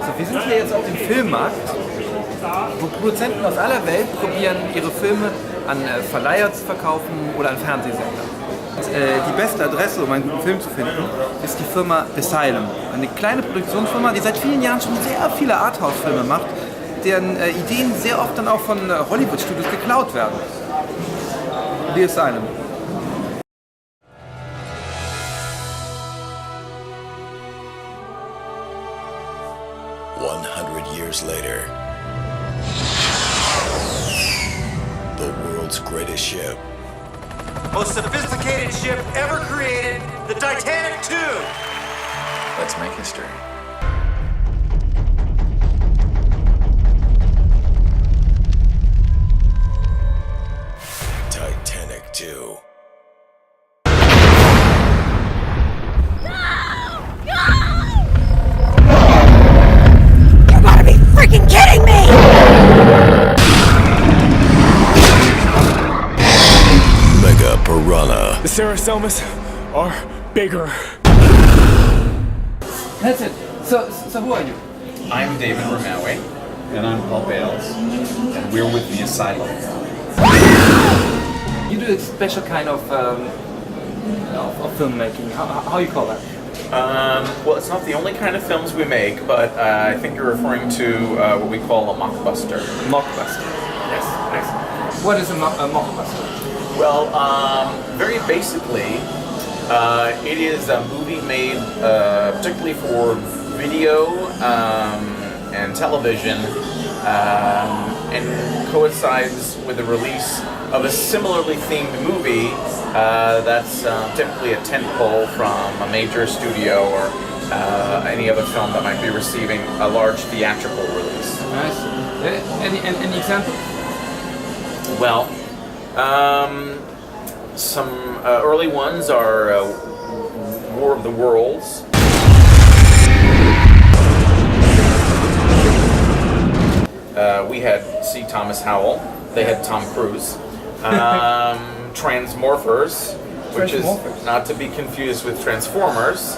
So, wir sind hier jetzt auf dem Filmmarkt, wo Produzenten aus aller Welt probieren, ihre Filme an Verleiher zu verkaufen oder an Fernsehsender. Die beste Adresse, um einen guten Film zu finden, ist die Firma Asylum. Eine kleine Produktionsfirma, die seit vielen Jahren schon sehr viele Arthouse-Filme macht, deren Ideen sehr oft dann auch von Hollywood-Studios geklaut werden. The Asylum. Years later, the world's greatest ship. Most sophisticated ship ever created, the Titanic II. Let's make history. Titanic II. Freaking kidding me! Mega Piranha. The Sarasomas are bigger. That's it. So who are you? I'm David Ramawi. And I'm Paul Bales. And we're with the Asylum. You do a special kind of filmmaking. How you call that? Well, it's not the only kind of films we make, but I think you're referring to what we call a mockbuster. Mockbuster. Yes, excellent. What is a mockbuster? Well, very basically, it is a movie made particularly for video and television, and coincides with the release of a similarly themed movie that's typically a tentpole from a major studio or any other film that might be receiving a large theatrical release. Nice. Any examples? Well, some early ones are War of the Worlds. We had C. Thomas Howell. They had Tom Cruise. Transmorphers, which is not to be confused with Transformers.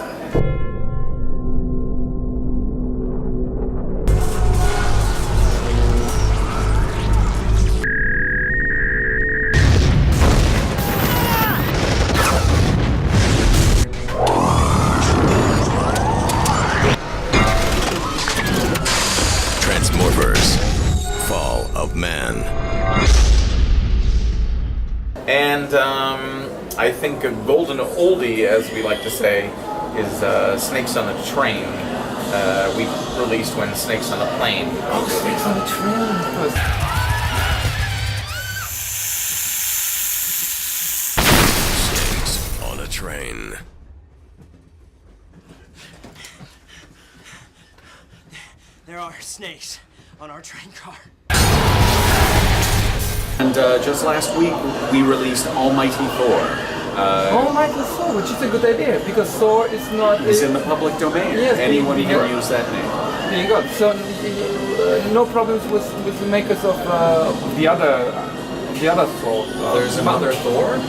Transmorphers. Fall of Man. And I think a golden oldie, as we like to say, is Snakes on a Train. We released when Snakes on a Plane. Oh, Snakes on a Train. Snakes on a Train. There are snakes on our train car. And just last week, we released Almighty Thor. Almighty Thor, which is a good idea, because Thor is not... It's in the public domain. Yes, anyone can use that name. There you go. So, no problems with the makers of the other Thor. There's another Thor?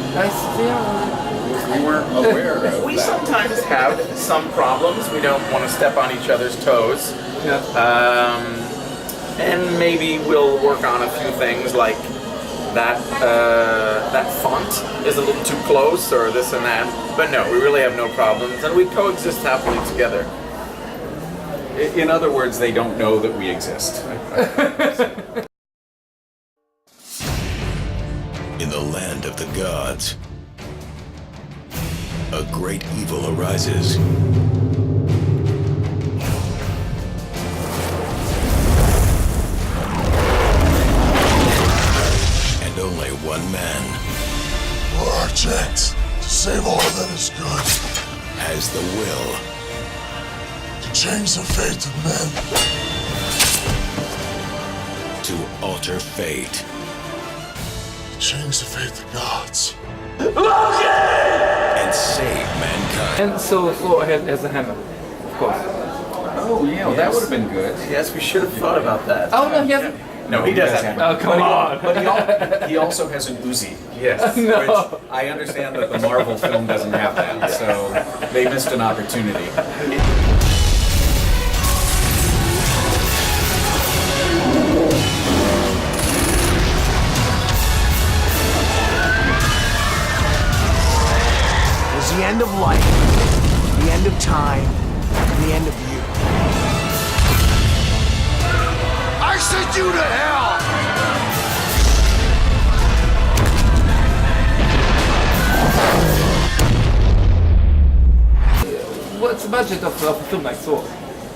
We weren't aware of We that. sometimes have some problems. We don't want to step on each other's toes. Yeah. And maybe we'll work on a few things like that font is a little too close or this and that. But no, we really have no problems, and we coexist happily together. In other words, they don't know that we exist. In the land of the gods, a great evil arises. And only one man For our chance to save all that is good, has the will to change the fate of men, to alter fate. to change the fate of gods. And save mankind. And so Thor has a hammer, of course. Oh, yeah, well, that would have been good. Yes, we should have thought about that. Oh, no, he hasn't. No, he doesn't. Oh, come on. But he also has an Uzi. Yes. No. Which I understand that the Marvel film doesn't have that, so they missed an opportunity. budget of a film like Thor?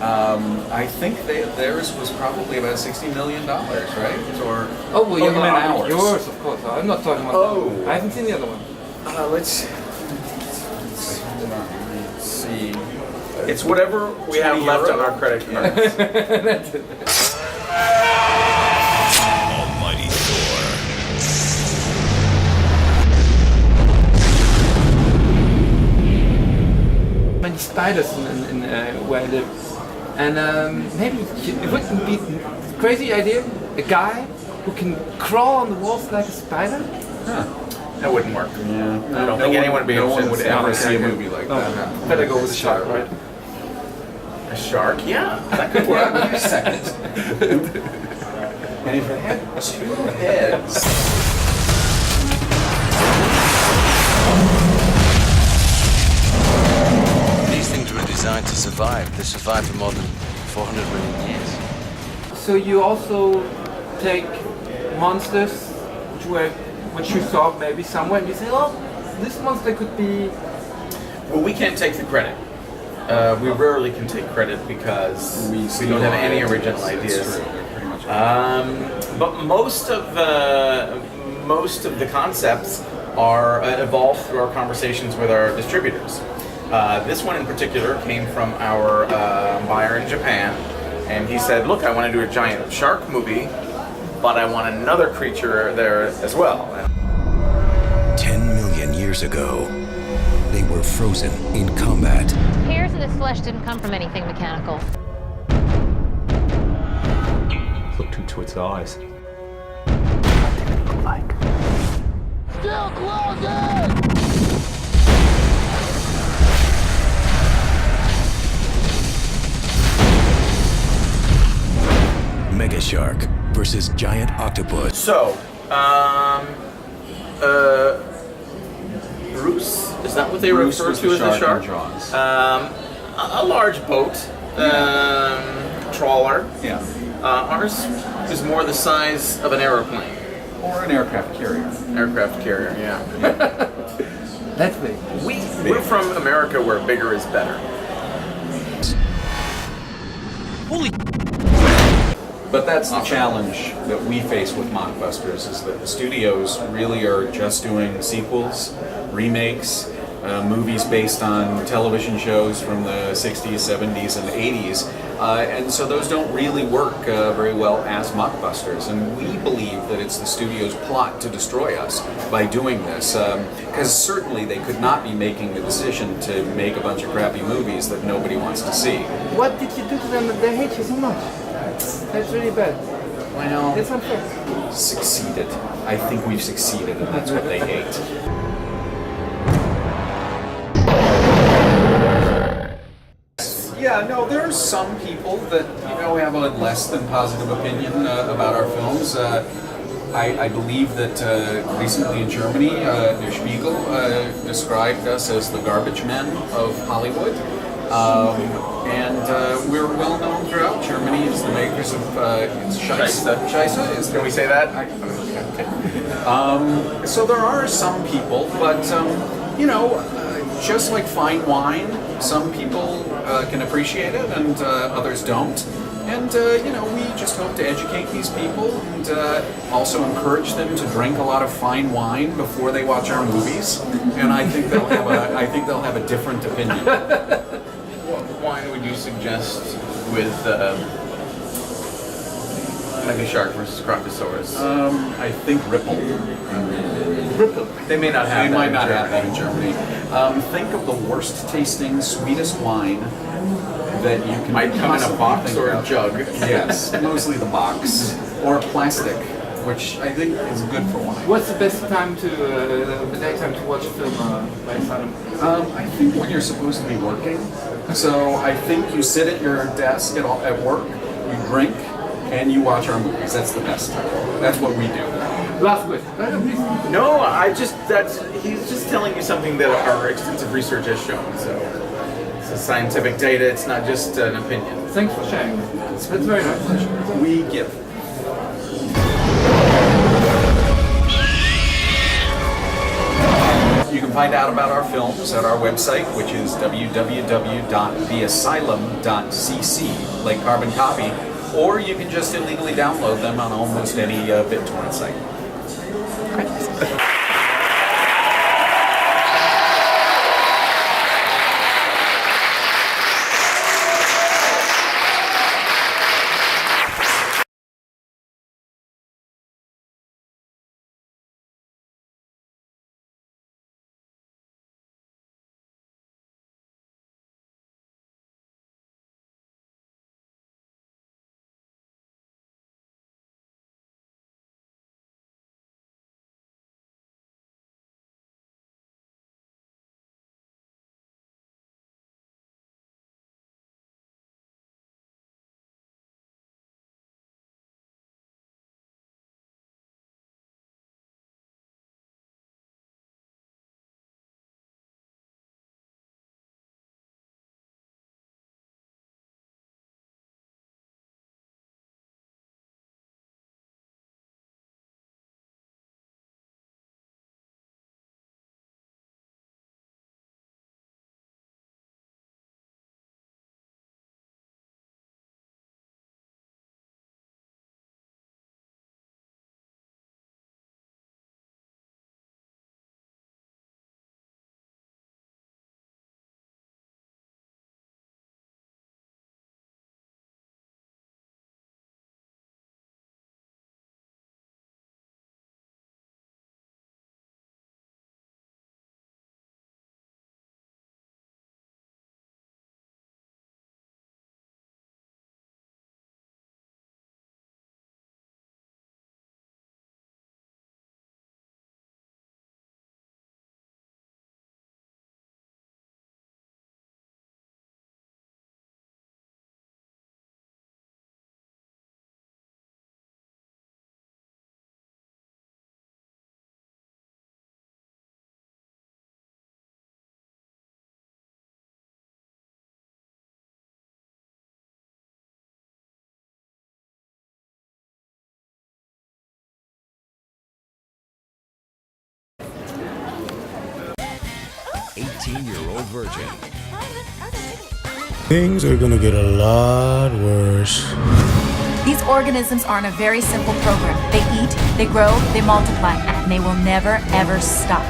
I think theirs was probably about $60 million, right? Or Oh, well, you meant ours. yours, of course. I'm not talking about that one. I haven't seen the other one. Let's see. It's whatever we have left on our credit cards. Almighty Thor. Many spiders in where I live. And maybe it wouldn't be a crazy idea, a guy who can crawl on the walls like a spider? That wouldn't work. Yeah. I don't think anyone would be interested would in ever seeing see a movie like that. Better go with a shark, right? A shark? Yeah, that could work. Wait a second. And if it had two heads. These things were designed to survive. They survived for more than 400 million years. So you also take monsters which you saw maybe somewhere and you say, oh, this monster could be... Well, we can't take the credit. We rarely can take credit because we don't have any original ideas. But most of the concepts are evolved through our conversations with our distributors. This one in particular came from our buyer in Japan, and he said, look, I want to do a giant shark movie, but I want another creature there as well. 10 million years ago, they were frozen in combat. Hairs of this flesh didn't come from anything mechanical. Looked into its eyes. Still closing! Mega Shark versus Giant Octopus. So, Bruce, is that what they refer to as a shark? A large boat, trawler. Yeah. Ours is more the size of an aeroplane. Or an aircraft carrier. Aircraft carrier, yeah. That's big. We're from America where bigger is better. But that's the challenge that we face with mockbusters, is that the studios really are just doing sequels, remakes, movies based on television shows from the 60s, 70s, and 80s. And so those don't really work very well as mockbusters. And we believe that it's the studio's plot to destroy us by doing this. Because certainly they could not be making the decision to make a bunch of crappy movies that nobody wants to see. What did you do to them that they hate you so much? That's really bad. Well, It's unfair. succeeded. I think we've succeeded, and that's what they hate. Yeah, no, there are some people that, have a less than positive opinion about our films. I believe that recently in Germany, Der Spiegel described us as the garbage men of Hollywood. And we're well known throughout Germany as the makers of Scheisse. Can we say that? So there are some people, but just like fine wine, some people can appreciate it and others don't. And we just hope to educate these people and also encourage them to drink a lot of fine wine before they watch our movies. And I think they'll have a different opinion. What wine would you suggest with Mega Shark versus Crocosaurus? I think Ripple. Ripple. They may not have. They that might in not Germany. have that in Germany. Think of the worst tasting, sweetest wine that you can Might come in a possibly box think or a of. jug. Yes, mostly the box or plastic, which I think is good for wine. What's the best time the daytime to watch a film by Asylum? I think when you're supposed to be working. So I think you sit at your desk at work, you drink, and you watch our movies. That's the best time. That's what we do. Last question. No, he's just telling you something that our extensive research has shown. So it's a scientific data. It's not just an opinion. Thanks for sharing. That's very nice. We give. You You can find out about our films at our website, which is www.theasylum.cc, like carbon copy, or you can just illegally download them on almost any BitTorrent site. 18-year-old virgin. Things are gonna get a lot worse. These organisms are on a very simple program. They eat, they grow, they multiply, and they will never, ever stop.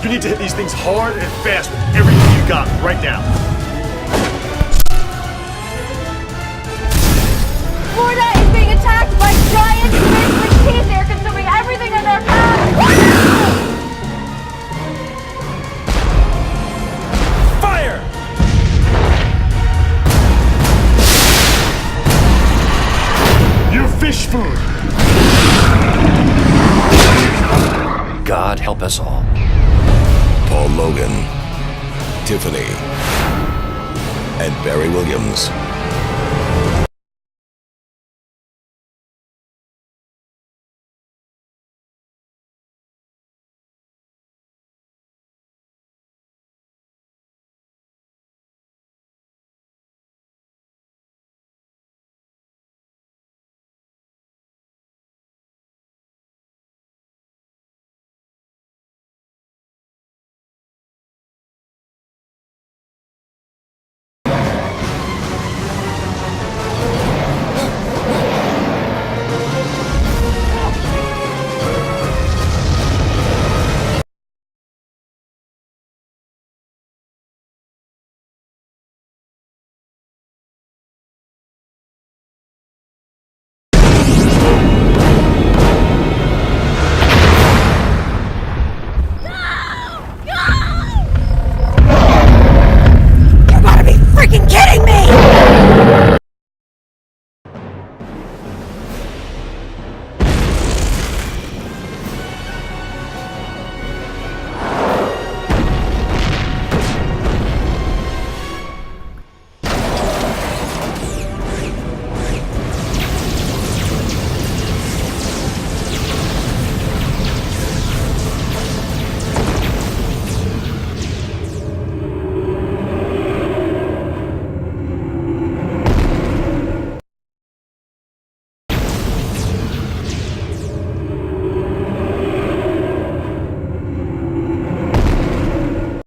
You need to hit these things hard and fast with everything you got right now. Florida is being attacked by giant fish with teeth. They're consuming everything in their path. Fire! Your fish food! God help us all. Paul Logan, Tiffany, and Barry Williams.